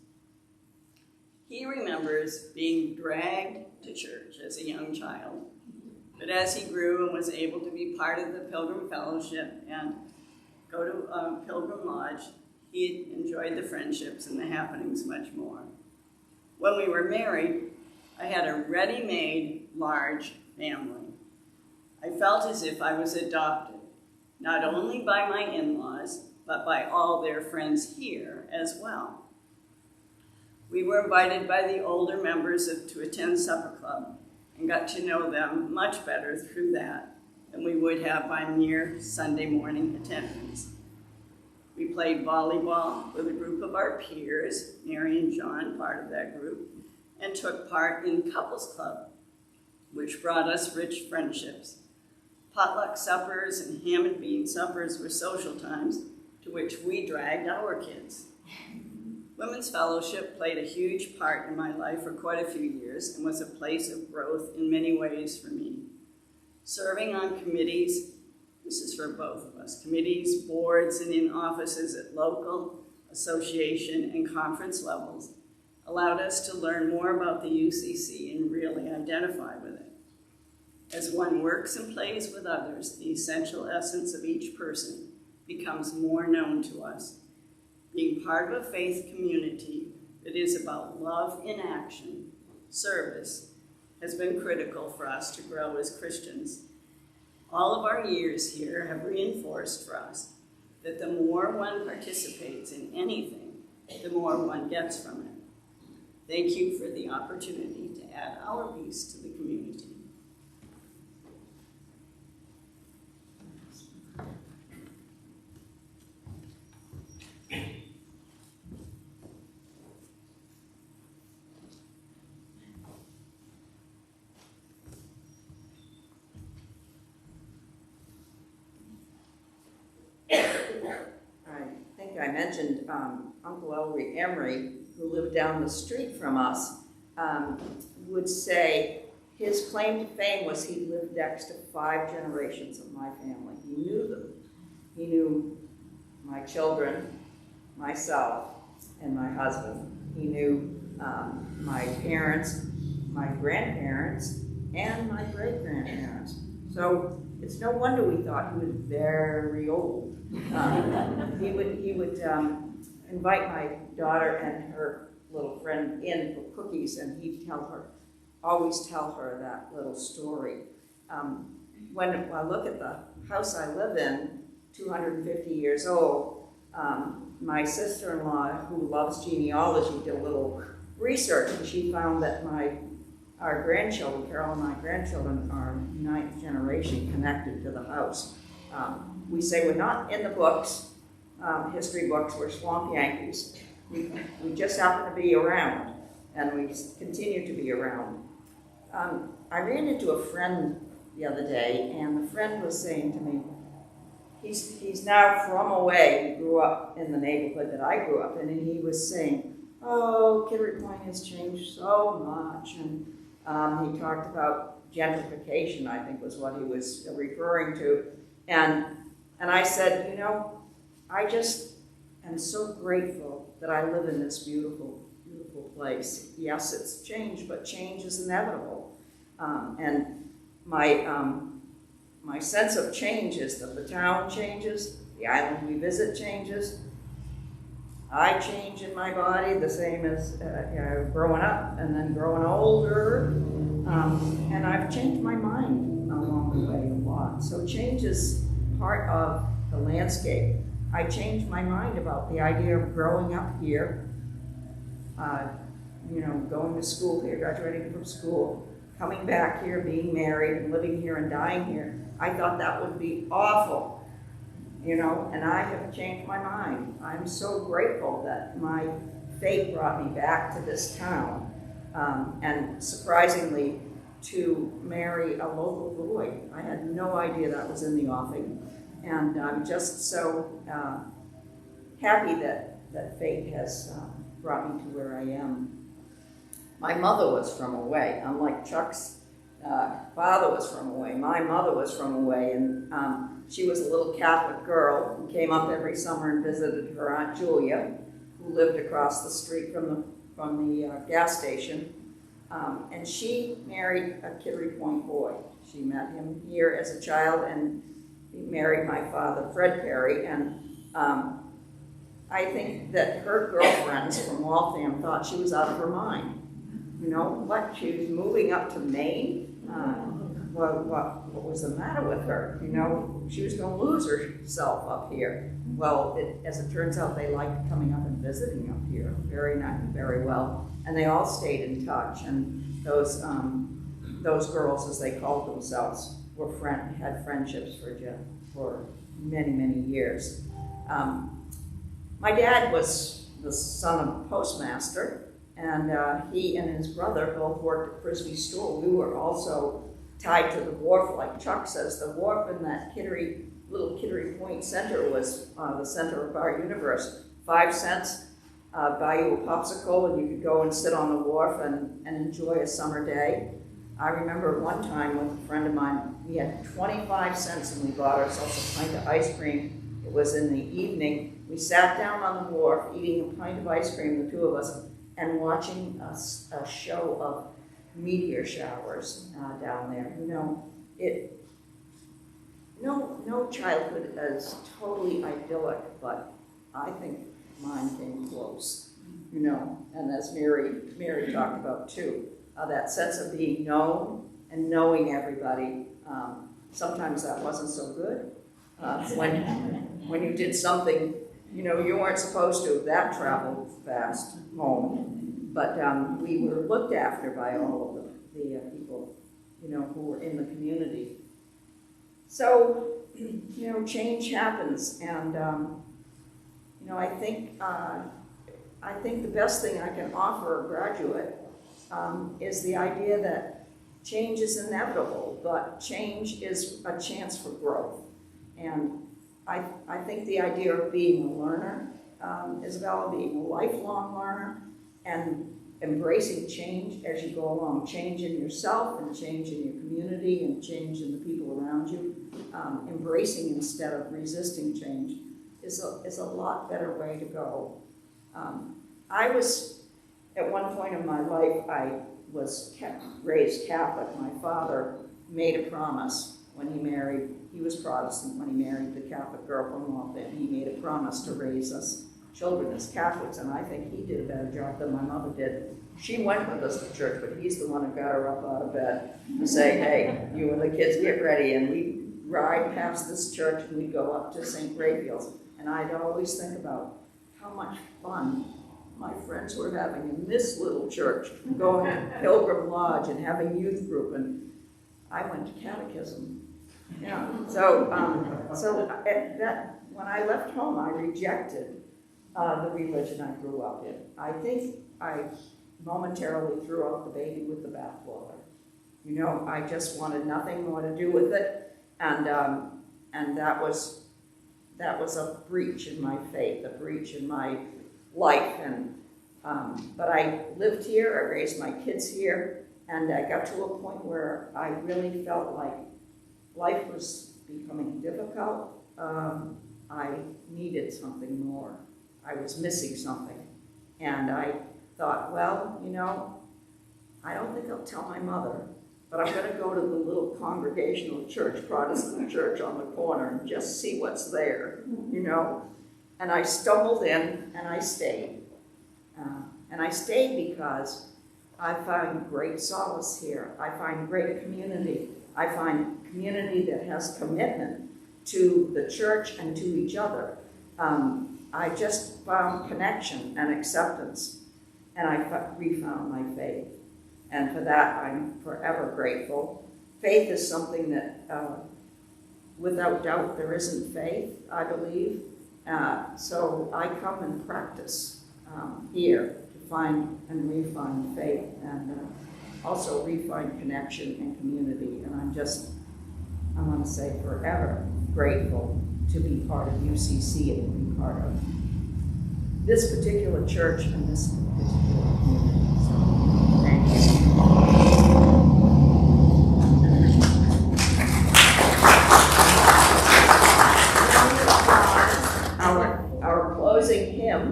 He remembers being dragged to church as a young child, but as he grew and was able to be part of the Pilgrim Fellowship and go to Pilgrim Lodge, he enjoyed the friendships and the happenings much more. When we were married, I had a ready-made, large family. I felt as if I was adopted, not only by my in-laws, but by all their friends here as well. We were invited by the older members to attend supper club and got to know them much better through that than we would have by mere Sunday morning attendance. We played volleyball with a group of our peers, Mary and John, part of that group, and took part in couples club, which brought us rich friendships. Potluck suppers and ham and bean suppers were social times to which we dragged our kids. Women's Fellowship played a huge part in my life for quite a few years and was a place of growth in many ways for me. Serving on committees, this is for both of us, committees, boards, and in offices at local, association, and conference levels allowed us to learn more about the UCC and really identify with it. As one works and plays with others, the essential essence of each person becomes more known to us. Being part of a faith community that is about love in action, service, has been critical for us to grow as Christians. All of our years here have reinforced for us that the more one participates in anything, the more one gets from it. Thank you for the opportunity to add our piece to the community. I think I mentioned Uncle Ellery Emery, who lived down the street from us, would say his claim to fame was he lived next to 5 generations of my family. He knew them. He knew my children, myself, and my husband. He knew my parents, my grandparents, and my great-grandparents. So it's no wonder we thought he was very old. He would invite my daughter and her little friend in for cookies, and he'd always tell her that little story. When I look at the house I live in, 250 years old, my sister-in-law, who loves genealogy, did a little research, and she found that our grandchildren, Carol and my grandchildren, are 9th generation connected to the house. We say we're not in the books, history books, we're swamp Yankees. We just happen to be around, and we continue to be around. I ran into a friend the other day, and the friend was saying to me, he's now from away. He grew up in the neighborhood that I grew up in, and he was saying, oh, Kittery Point has changed so much, and he talked about gentrification, I think was what he was referring to. And I said, you know, I just am so grateful that I live in this beautiful, beautiful place. Yes, it's changed, but change is inevitable. And my sense of change is that the town changes, the island we visit changes. I change in my body the same as growing up and then growing older. And I've changed my mind along the way a lot. So change is part of the landscape. I changed my mind about the idea of growing up here, going to school here, graduating from school, coming back here, being married and living here and dying here. I thought that would be awful, and I have changed my mind. I'm so grateful that my fate brought me back to this town, and surprisingly, to marry a local boy. I had no idea that was in the offing, and I'm just so happy that fate has brought me to where I am. My mother was from away, unlike Chuck's father was from away. My mother was from away, and she was a little Catholic girl who came up every summer and visited her Aunt Julia, who lived across the street from from the gas station, and she married a Kittery Point boy. She met him here as a child, and he married my father, Fred Perry, and I think that her girlfriends from Waltham thought she was out of her mind. You know what? She was moving up to Maine. What was the matter with her? You know, she was going to lose herself up here. Well, as it turns out, they liked coming up and visiting up here very nice, very well, and they all stayed in touch. And those girls, as they called themselves, had friendships for many, many years. My dad was the son of a postmaster, and he and his brother both worked at Frisbee Stool. We were also tied to the wharf, like Chuck says. The wharf in that little Kittery Point center was the center of our universe. 5 cents, buy you a popsicle, and you could go and sit on the wharf and enjoy a summer day. I remember one time with a friend of mine, we had 25 cents and we bought ourselves a pint of ice cream. It was in the evening. We sat down on the wharf eating a pint of ice cream, the two of us, and watching a show of meteor showers down there. You know, no childhood is totally idyllic, but I think mine came close. You know, and as Mary talked about too, that sense of being known and knowing everybody. Sometimes that wasn't so good. When you did something, you know, you weren't supposed to, that traveled fast home. But we were looked after by all of the people, you know, who were in the community. So, you know, change happens, and you know, I think the best thing I can offer a graduate is the idea that change is inevitable, but change is a chance for growth. And I think the idea of being a learner, Isabella, being a lifelong learner, and embracing change as you go along, change in yourself and change in your community and change in the people around you, embracing instead of resisting change is a lot better way to go. I was, at one point in my life, I was raised Catholic. My father made a promise when he married, he was Protestant, when he married the Catholic girl from Waltham. He made a promise to raise us children as Catholics, and I think he did a better job than my mother did. She went with us to church, but he's the one who got her up out of bed to say, hey, you and the kids get ready, and we'd ride past this church and we'd go up to St. Raphael's, and I'd always think about how much fun my friends were having in this little church, going to Pilgrim Lodge and having youth group, and I went to catechism. Yeah, so when I left home, I rejected the religion I grew up in. I think I momentarily threw out the baby with the bathwater. You know, I just wanted nothing more to do with it, and that was a breach in my faith, a breach in my life. And but I lived here, I raised my kids here, and I got to a point where I really felt like life was becoming difficult. I needed something more. I was missing something. And I thought, well, you know, I don't think I'll tell my mother, but I'm going to go to the little congregational church, Protestant church on the corner, and just see what's there, you know. And I stumbled in, and I stayed. And I stayed because I find great solace here. I find great community. I find community that has commitment to the church and to each other. I just found connection and acceptance, and I refound my faith. And for that, I'm forever grateful. Faith is something that, without doubt, there isn't faith, I believe. So I come and practice here to find and refine faith, and also refine connection and community. And I want to say forever grateful to be part of UCC and to be part of this particular church and this particular community. So, thank you. Our closing hymn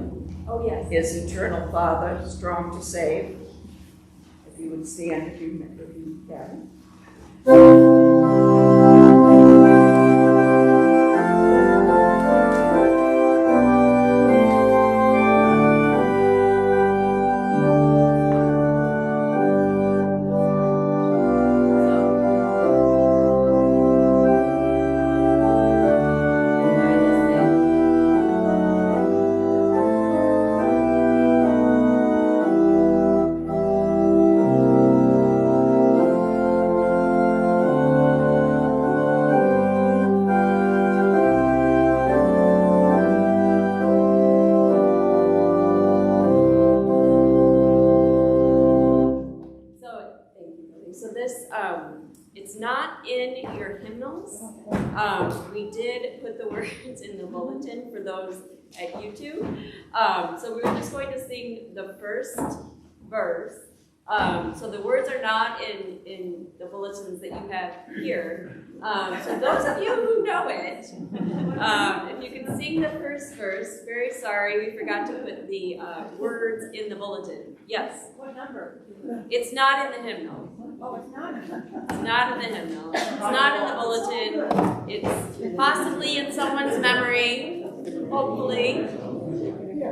is Eternal Father, strong to save. If you would stand, if you can. It's not in your hymnals. We did put the words in the bulletin for those at YouTube. So we're just going to sing the first verse. So the words are not in the bulletins that you have here. So those of you who know it, if you can sing the first verse, very sorry, we forgot to put the words in the bulletin. Yes? What number? It's not in the hymnal. Oh, it's not. It's not in the hymnal. It's not in the bulletin. It's possibly in someone's memory, hopefully.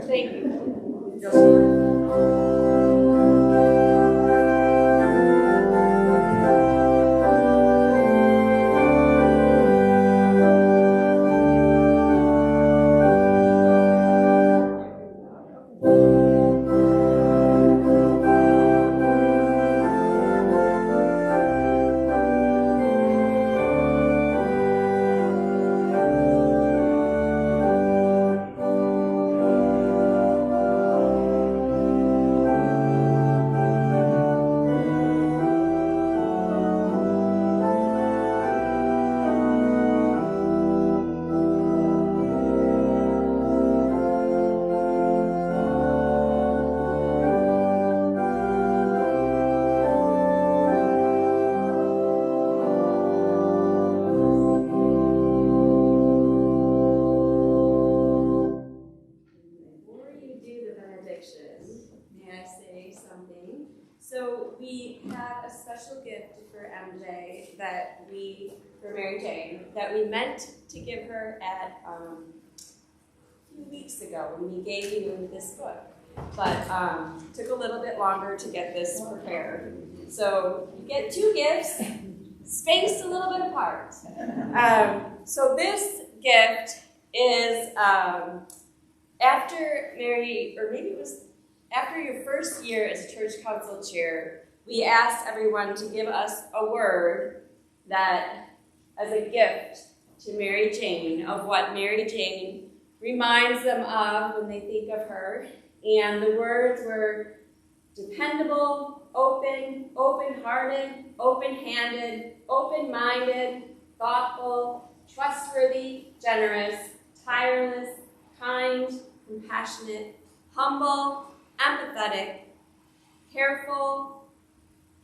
Thank you. May I say something? So we had a special gift for MJ for Mary Jane, that we meant to give her at a few weeks ago when we gave you this book. But took a little bit longer to get this prepared. So you get two gifts, spaced a little bit apart. So this gift is after Mary, or maybe it was after your first year as a church council chair, we asked everyone to give us a word that, as a gift to Mary Jane, of what Mary Jane reminds them of when they think of her. And the words were dependable, open, open-hearted, open-handed, open-minded, thoughtful, trustworthy, generous, tireless, kind, compassionate, humble, empathetic, careful,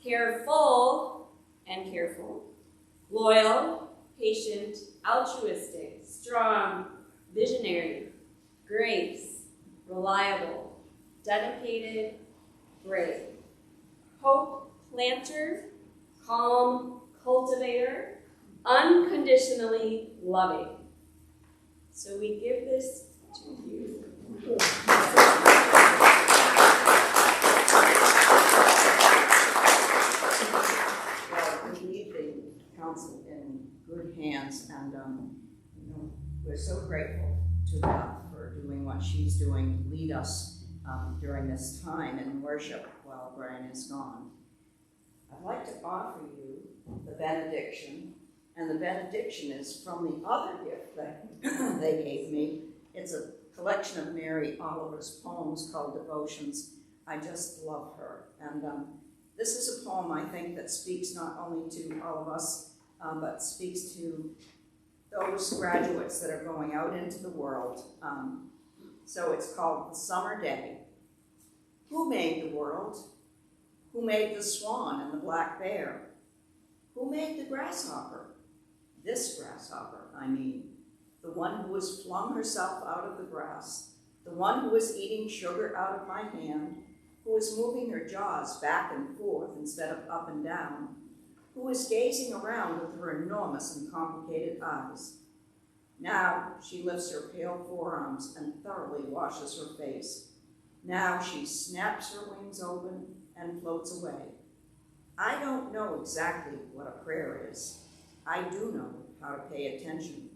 careful, loyal, patient, altruistic, strong, visionary, grace, reliable, dedicated, brave, hope, planter, calm, cultivator, unconditionally loving. So we give this to you. Well, we leave the council in good hands, and we're so grateful to Beth for doing what she's doing to lead us during this time in worship while Brian is gone. I'd like to offer you the benediction, and the benediction is from the other gift that they gave me. It's a collection of Mary Oliver's poems called Devotions. I just love her. And this is a poem, I think, that speaks not only to all of us, but speaks to those graduates that are going out into the world. So it's called The Summer Day. Who made the world? Who made the swan and the black bear? Who made the grasshopper? This grasshopper, I mean, the one who has flung herself out of the grass the one who is eating sugar out of my hand, who is moving her jaws back and forth instead of up and down, who is gazing around with her enormous and complicated eyes. Now she lifts her pale forearms and thoroughly washes her face. Now she snaps her wings open and floats away. I don't know exactly what a prayer is. I do know how to pay attention,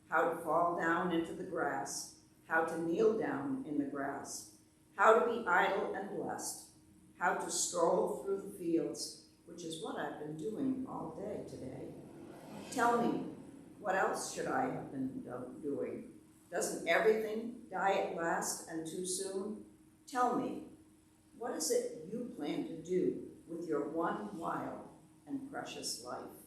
how to fall down into the grass, how to kneel down in the grass, how to be idle and blessed, how to stroll through the fields, which is what I've been doing all day today. Tell me, what else should I have been doing? Doesn't everything die at last and too soon? Tell me, what is it you plan to do with your one wild and precious life?